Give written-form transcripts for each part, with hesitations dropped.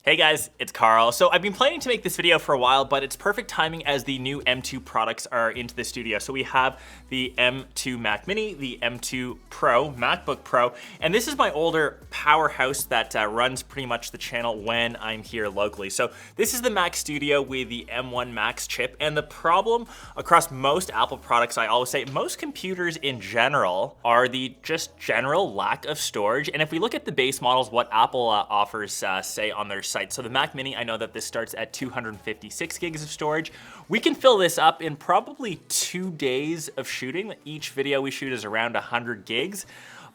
Hey guys, it's Carl. So I've been planning to make this video for a while, but it's perfect timing as the new M2 products are into the studio. So we have the M2 Mac Mini, the M2 Pro, MacBook Pro, and this is my older powerhouse that runs pretty much the channel when I'm here locally. So this is the Mac Studio with the M1 Max chip, and the problem across most Apple products, I always say, most computers in general, are the just general lack of storage. And if we look at the base models, what Apple offers, say on their site. So the Mac Mini, I know that this starts at 256 gigs of storage. We can fill this up in probably 2 days of shooting. Each video we shoot is around 100 gigs.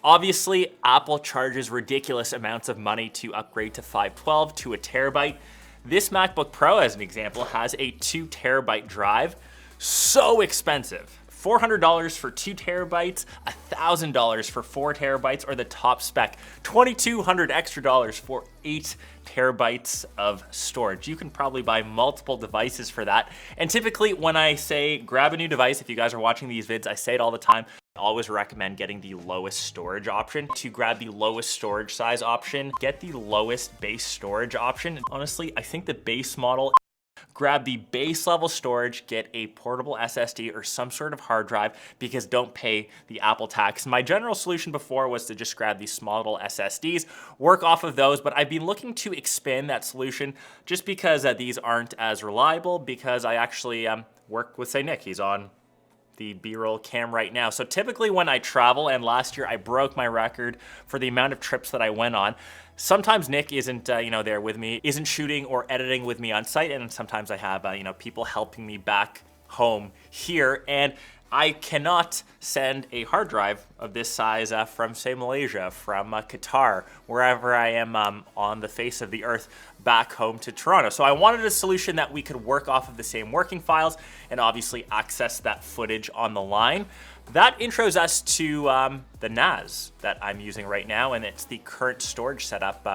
Obviously, Apple charges ridiculous amounts of money to upgrade to 512 to a terabyte. This MacBook Pro, as an example, has a 2 terabyte drive. So expensive. $400 for 2 terabytes, $1,000 for 4 terabytes, or the top spec, $2,200 extra dollars for 8 terabytes of storage. You can probably buy multiple devices for that. And typically when I say grab a new device, if you guys are watching these vids, I say it all the time, I always recommend getting the lowest storage option. To grab the lowest storage size option, get the lowest base storage option. And honestly, I think the base model, grab the base level storage, get a portable SSD or some sort of hard drive, because don't pay the Apple tax. My general solution before was to just grab these small little SSDs, work off of those, but I've been looking to expand that solution just because these aren't as reliable, because I actually work with, say, Nick. He's on the B-roll cam right now. So typically when I travel, and last year I broke my record for the amount of trips that I went on, sometimes Nick isn't there with me, isn't shooting or editing with me on site, and sometimes I have people helping me back home here, and I cannot send a hard drive of this size from, say, Malaysia, from Qatar, wherever I am on the face of the earth, back home to Toronto. So I wanted a solution that we could work off of the same working files and obviously access that footage on the line. That intros us to the NAS that I'm using right now, and it's the current storage setup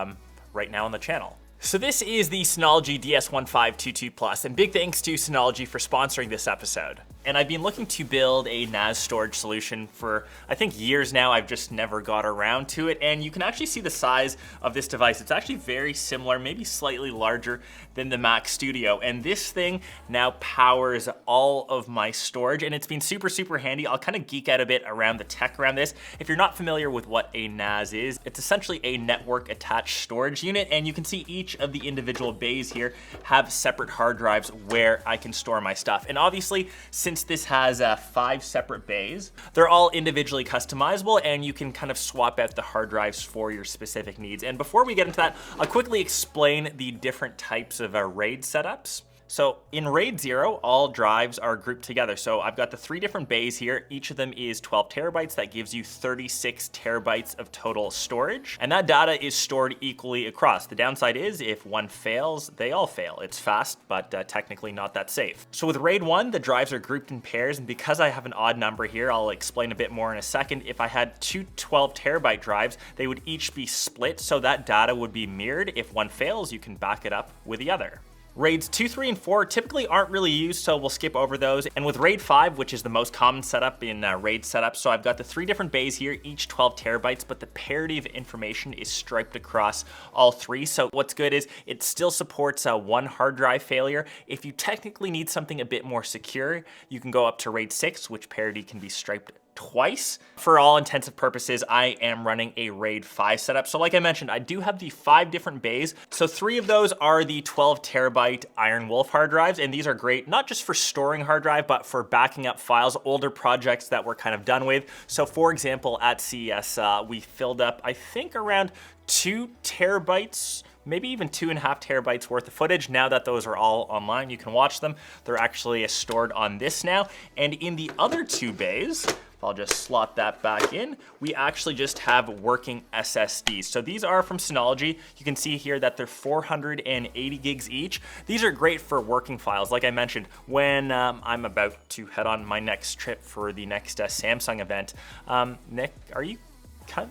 right now on the channel. So this is the Synology DS1522 Plus, and big thanks to Synology for sponsoring this episode. And I've been looking to build a NAS storage solution for, I think, years now. I've just never got around to it. And you can actually see the size of this device. It's actually very similar, maybe slightly larger than the Mac Studio. And this thing now powers all of my storage, and it's been super, super handy. I'll kind of geek out a bit around the tech around this. If you're not familiar with what a NAS is, it's essentially a network attached storage unit, and you can see each of the individual bays here have separate hard drives where I can store my stuff. And obviously, since this has 5 separate bays, they're all individually customizable, and you can kind of swap out the hard drives for your specific needs. And before we get into that, I'll quickly explain the different types of RAID setups. So in RAID 0, all drives are grouped together. So I've got the 3 different bays here. Each of them is 12 terabytes. That gives you 36 terabytes of total storage. And that data is stored equally across. The downside is if one fails, they all fail. It's fast, but technically not that safe. So with RAID 1, the drives are grouped in pairs. And because I have an odd number here, I'll explain a bit more in a second. If I had 2 12 terabyte drives, they would each be split. So that data would be mirrored. If one fails, you can back it up with the other. RAIDs 2, 3, and 4 typically aren't really used, so we'll skip over those. And with RAID 5, which is the most common setup in RAID setup, so I've got the 3 different bays here, each 12 terabytes, but the parity of information is striped across all 3. So what's good is it still supports one hard drive failure. If you technically need something a bit more secure, you can go up to RAID 6, which parity can be striped twice. For all intensive purposes, I am running a RAID 5 setup. So like I mentioned, I do have the 5 different bays. So 3 of those are the 12 terabyte Iron Wolf hard drives. And these are great, not just for storing hard drive, but for backing up files, older projects that we're kind of done with. So for example, at CES, we filled up, I think, around 2 terabytes, maybe even 2.5 terabytes worth of footage. Now that those are all online, you can watch them. They're actually stored on this now. And in the other 2 bays, I'll just slot that back in, we actually just have working SSDs. So these are from Synology. You can see here that they're 480 gigs each. These are great for working files. Like I mentioned, when I'm about to head on my next trip for the next Samsung event, Nick, are you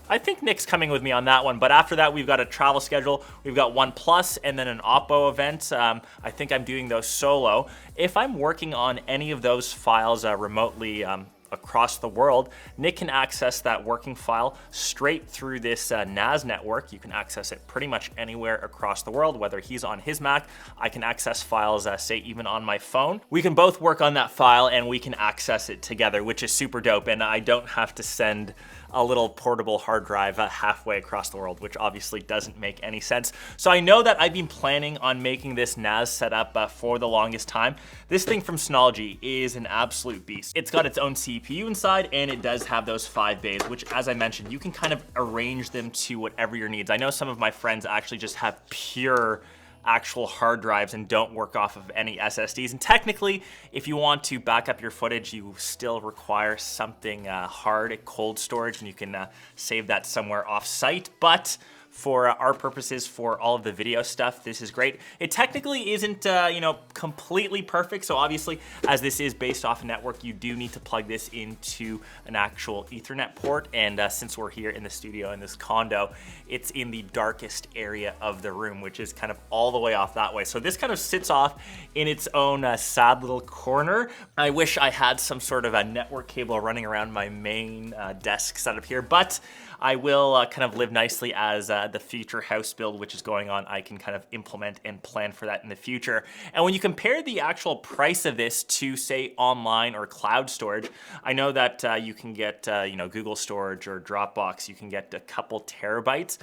I think Nick's coming with me on that one, but after that we've got a travel schedule. We've got OnePlus and then an Oppo event. I think I'm doing those solo. If I'm working on any of those files remotely across the world, Nick can access that working file straight through this NAS network. You can access it pretty much anywhere across the world, whether he's on his Mac, I can access files, say even on my phone. We can both work on that file and we can access it together, which is super dope. And I don't have to send a little portable hard drive halfway across the world, which obviously doesn't make any sense. So I know that I've been planning on making this NAS setup for the longest time. This thing from Synology is an absolute beast. It's got its own CPU inside, and it does have those 5 bays, which, as I mentioned, you can kind of arrange them to whatever your needs. I know some of my friends actually just have pure actual hard drives and don't work off of any SSDs. And technically, if you want to back up your footage, you still require something hard, cold storage, and you can save that somewhere off-site. But for our purposes, for all of the video stuff, this is great. It technically isn't, you know, completely perfect. So obviously, as this is based off a network, you do need to plug this into an actual Ethernet port. And since we're here in the studio in this condo, it's in the darkest area of the room, which is kind of all the way off that way. So this kind of sits off in its own sad little corner. I wish I had some sort of a network cable running around my main desk setup here, but I will kind of live nicely as the future house build, which is going on. I can kind of implement and plan for that in the future. And when you compare the actual price of this to, say, online or cloud storage, I know that you can get, you know, Google Storage or Dropbox, you can get a couple terabytes.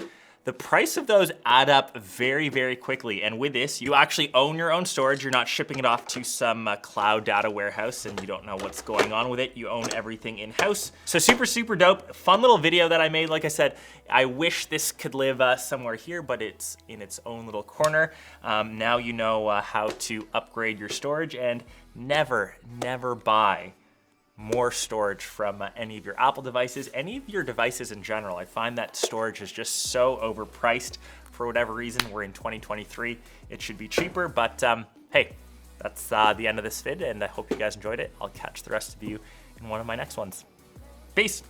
The price of those add up very, very quickly. And with this, you actually own your own storage. You're not shipping it off to some cloud data warehouse and you don't know what's going on with it. You own everything in-house. So super, super dope. Fun little video that I made. Like I said, I wish this could live somewhere here, but it's in its own little corner. Now you know how to upgrade your storage, and never, never buy more storage from any of your Apple devices, any of your devices in general. I find that storage is just so overpriced for whatever reason. We're in 2023. It should be cheaper, but hey, that's the end of this vid, and I hope you guys enjoyed it. I'll catch the rest of you in one of my next ones. Peace.